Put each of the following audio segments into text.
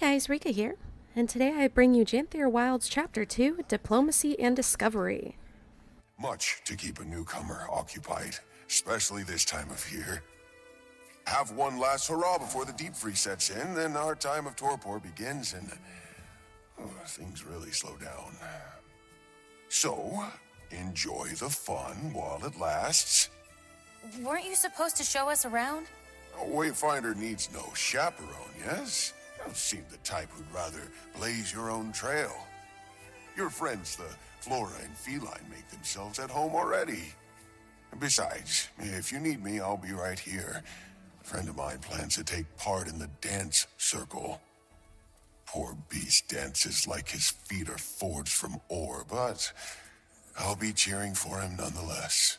guys, Rika here, and today I bring you Janthir Wild's Chapter 2, Diplomacy and Discovery. Much to keep a newcomer occupied, especially this time of year. Have one last hurrah before the deep freeze sets in, then our time of torpor begins and things really slow down. So, enjoy the fun while it lasts. Weren't you supposed to show us around? A wayfinder needs no chaperone, yes? You seem the type who'd rather blaze your own trail. Your friends, the flora and feline, make themselves at home already. Besides, if you need me, I'll be right here. A friend of mine plans to take part in the dance circle. Poor beast dances like his feet are forged from ore, but I'll be cheering for him nonetheless.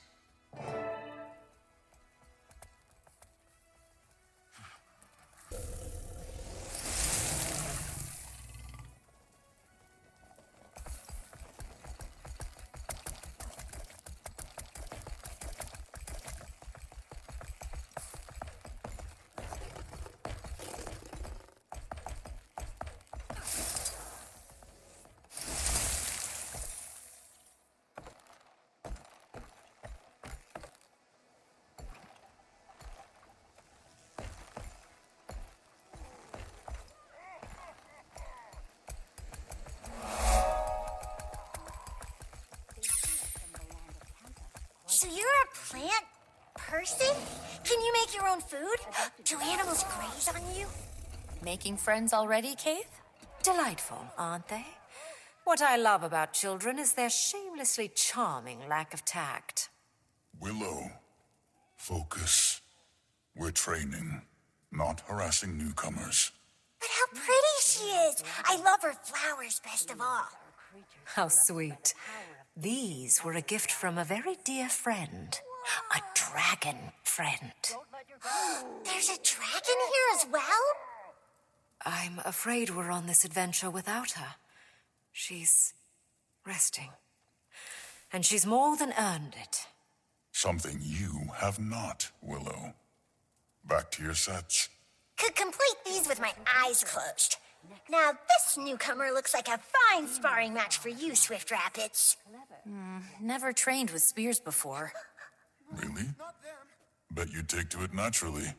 So you're a plant person? Can you make your own food? Do animals graze on you? Making friends already, Keith? Delightful, aren't they? What I love about children is their shamelessly charming lack of tact. Willow, focus. We're training, not harassing newcomers. But how pretty she is! I love her flowers best of all. How sweet. These were a gift from a very dear friend. A dragon friend. There's a dragon here as well? I'm afraid we're on this adventure without her. She's resting. And she's more than earned it. Something you have not, Willow. Back to your sets. Could complete these with my eyes closed. Now this newcomer looks like a fine sparring match for you, Swift Rapids. Never trained with spears before. Really? Bet you'd take to it naturally.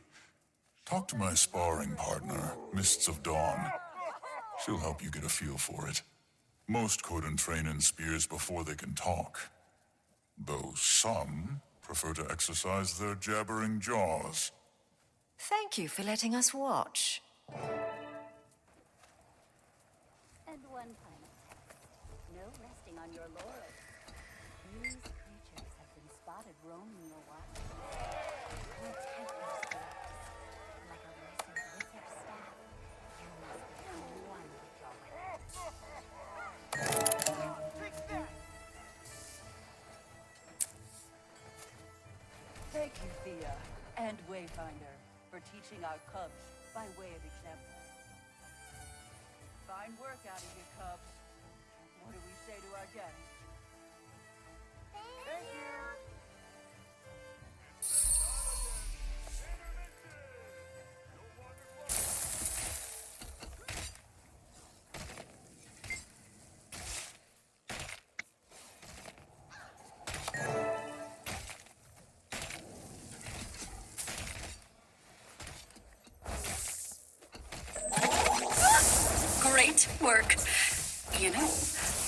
Talk to my sparring partner, Mists of Dawn. She'll help you get a feel for it. Most Kodan train in spears before they can talk. Though some prefer to exercise their jabbering jaws. Thank you for letting us watch. And one final test. No resting on your laurels. These creatures have been spotted roaming your wild. Protect yourselves. Like a wizard with your staff, you must become one with your weapons. Thank you, Thea, and Wayfinder, for teaching our cubs by way of example. Fine work out of you, cubs. What do we say to our guests? Thank you. Great work. You know,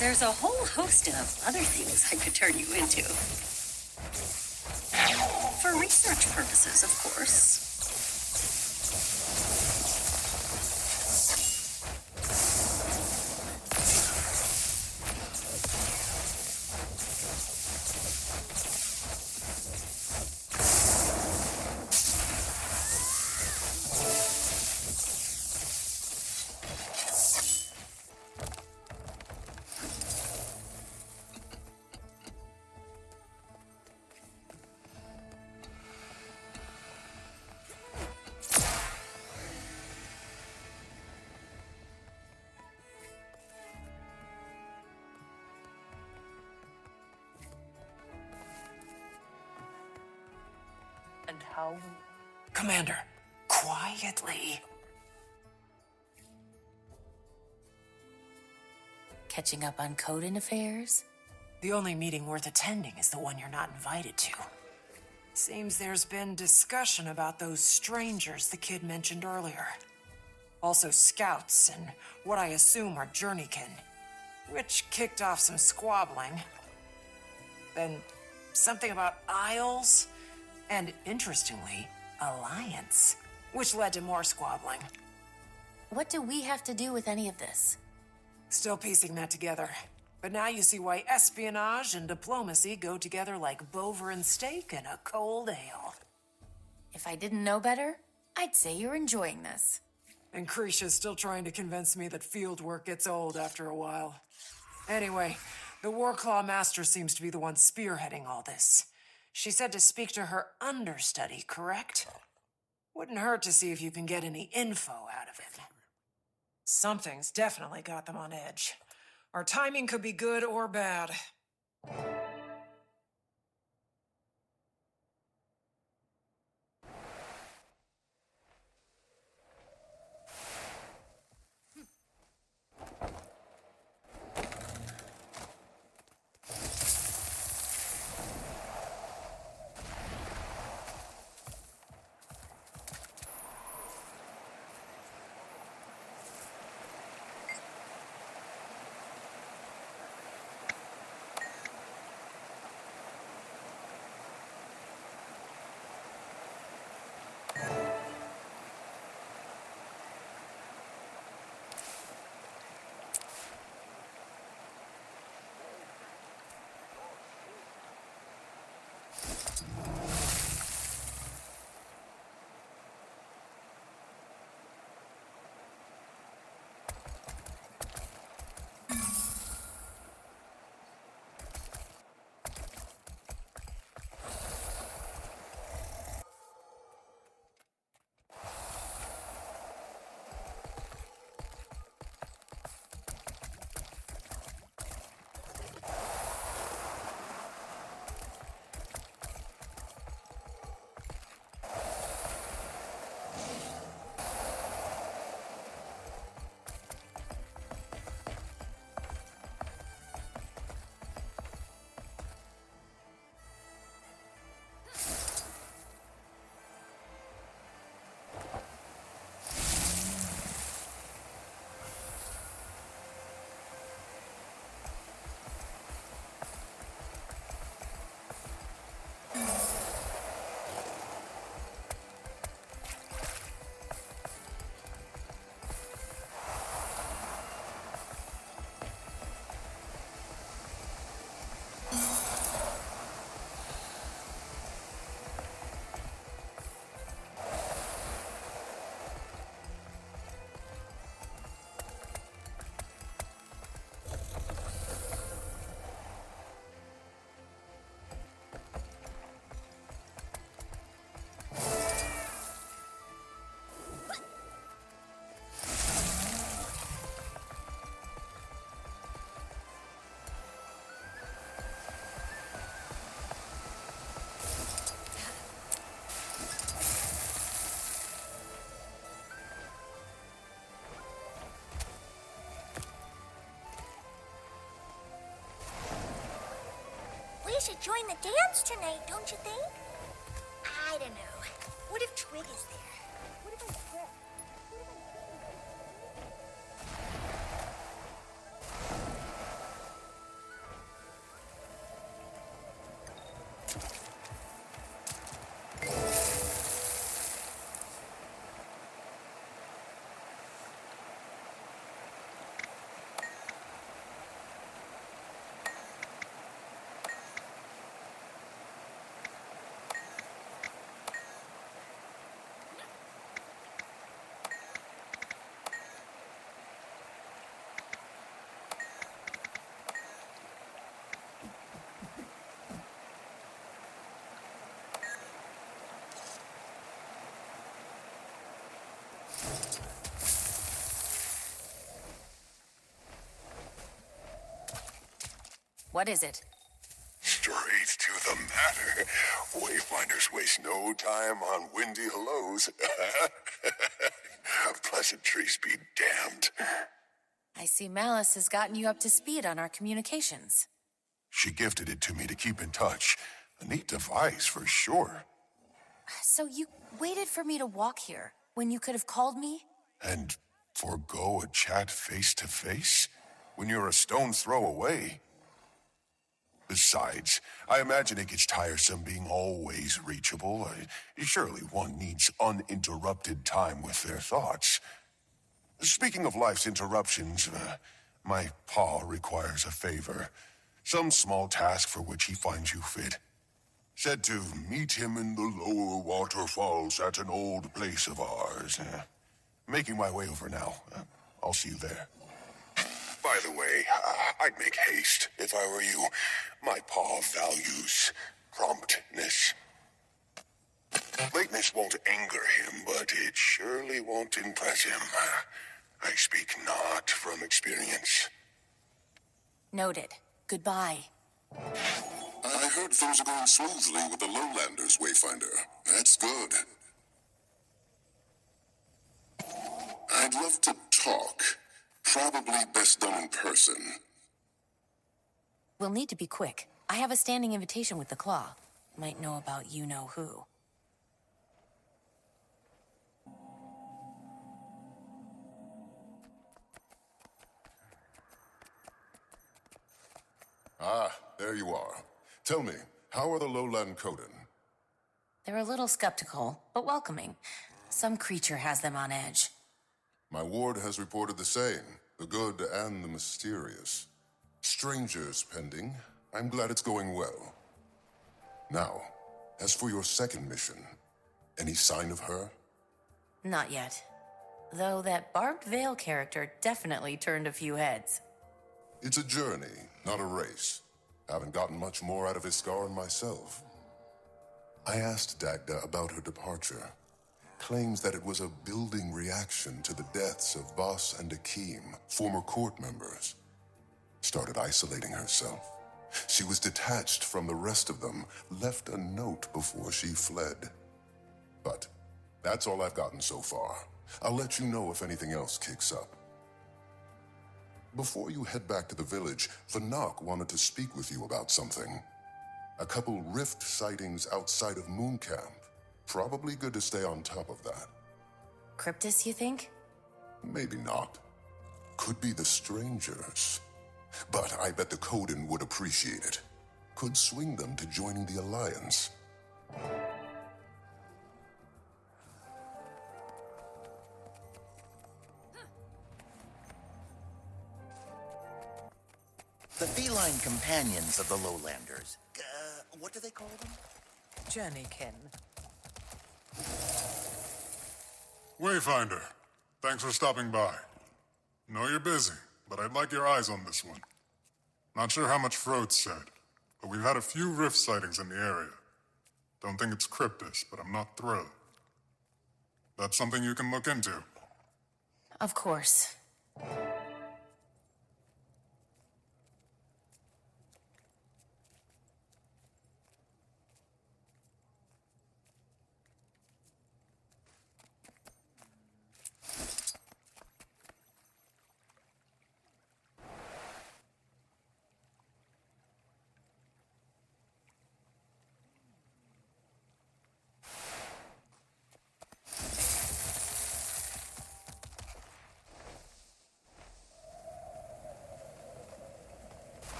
there's a whole host of other things I could turn you into. For research purposes, of course. And how? Commander, quietly. Catching up on Kodan affairs? The only meeting worth attending is the one you're not invited to. Seems there's been discussion about those strangers the kid mentioned earlier. Also scouts and what I assume are journeykin, which kicked off some squabbling. Then something about Isles, and interestingly, Alliance, which led to more squabbling. What do we have to do with any of this? Still piecing that together. But now you see why espionage and diplomacy go together like Bover and steak and a cold ale. If I didn't know better, I'd say you're enjoying this. And Krisha's still trying to convince me that field work gets old after a while. Anyway, the Warclaw Master seems to be the one spearheading all this. She said to speak to her understudy, correct? Wouldn't hurt to see if you can get any info out of him. Something's definitely got them on edge. Our timing could be good or bad. We should join the dance tonight, don't you think? I don't know. What if Twig is there? What if I trip? What is it? Straight to the matter. Wayfinders waste no time on windy hellos. Pleasantries be damned. I see Malice has gotten you up to speed on our communications. She gifted it to me to keep in touch. A neat device, for sure. So you waited for me to walk here, when you could have called me? And forego a chat face-to-face? When you're a stone's throw away? Besides, I imagine it gets tiresome being always reachable. Surely one needs uninterrupted time with their thoughts. Speaking of life's interruptions, my paw requires a favor. Some small task for which he finds you fit. Said to meet him in the lower waterfalls at an old place of ours. Making my way over now. I'll see you there. By the way, I'd make haste if I were you. My paw values promptness. Lateness won't anger him, but it surely won't impress him. I speak not from experience. Noted. Goodbye. I heard things are going smoothly with the lowlanders, Wayfinder. That's good. I'd love to talk. Probably best done in person. We'll need to be quick. I have a standing invitation with the Claw. Might know about you-know-who. Ah, there you are. Tell me, how are the lowland Kodan? They're a little skeptical, but welcoming. Some creature has them on edge. My ward has reported the same, the good and the mysterious. Strangers pending. I'm glad it's going well. Now, as for your second mission, any sign of her? Not yet. Though that Barbed Veil character definitely turned a few heads. It's a journey, not a race. Haven't gotten much more out of Iskaran myself. I asked Dagda about her departure. Claims that it was a building reaction to the deaths of Boss and Akeem, former court members. Started isolating herself. She was detached from the rest of them, left a note before she fled. But that's all I've gotten so far. I'll let you know if anything else kicks up. Before you head back to the village, Vanak wanted to speak with you about something. A couple rift sightings outside of Moon Camp. Probably good to stay on top of that. Cryptus, you think? Maybe not. Could be the strangers. But I bet the Kodan would appreciate it. Could swing them to joining the Alliance. The feline companions of the lowlanders. What do they call them? Jennykin. Wayfinder, thanks for stopping by. Know you're busy, but I'd like your eyes on this one. Not sure how much Frode said, but we've had a few rift sightings in the area. Don't think it's Cryptus, but I'm not thrilled. That's something you can look into. Of course.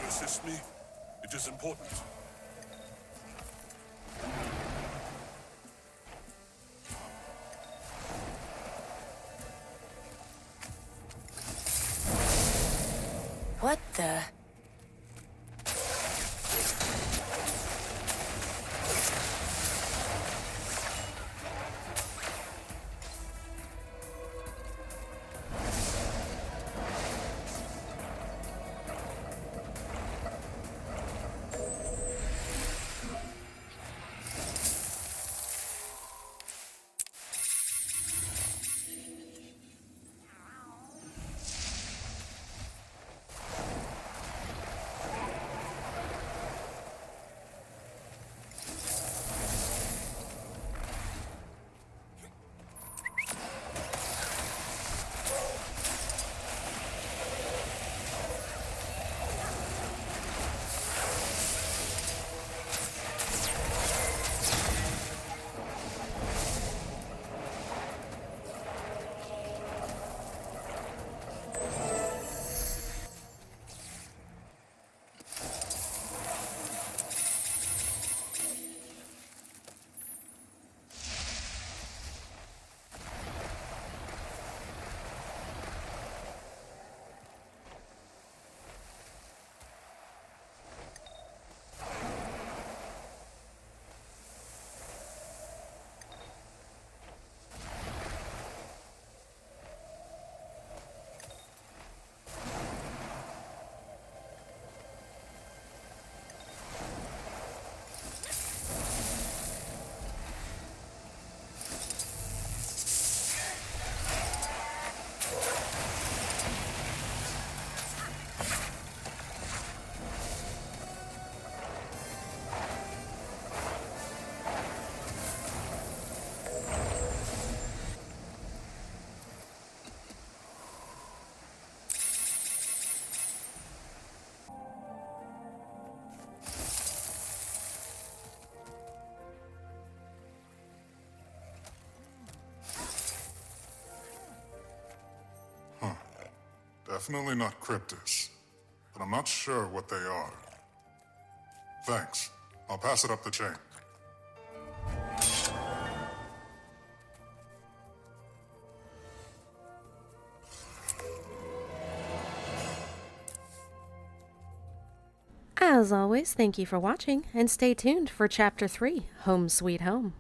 Assist me? It is important. What the? Definitely not Cryptus, but I'm not sure what they are. Thanks. I'll pass it up the chain. As always, thank you for watching, and stay tuned for Chapter 3, Home Sweet Home.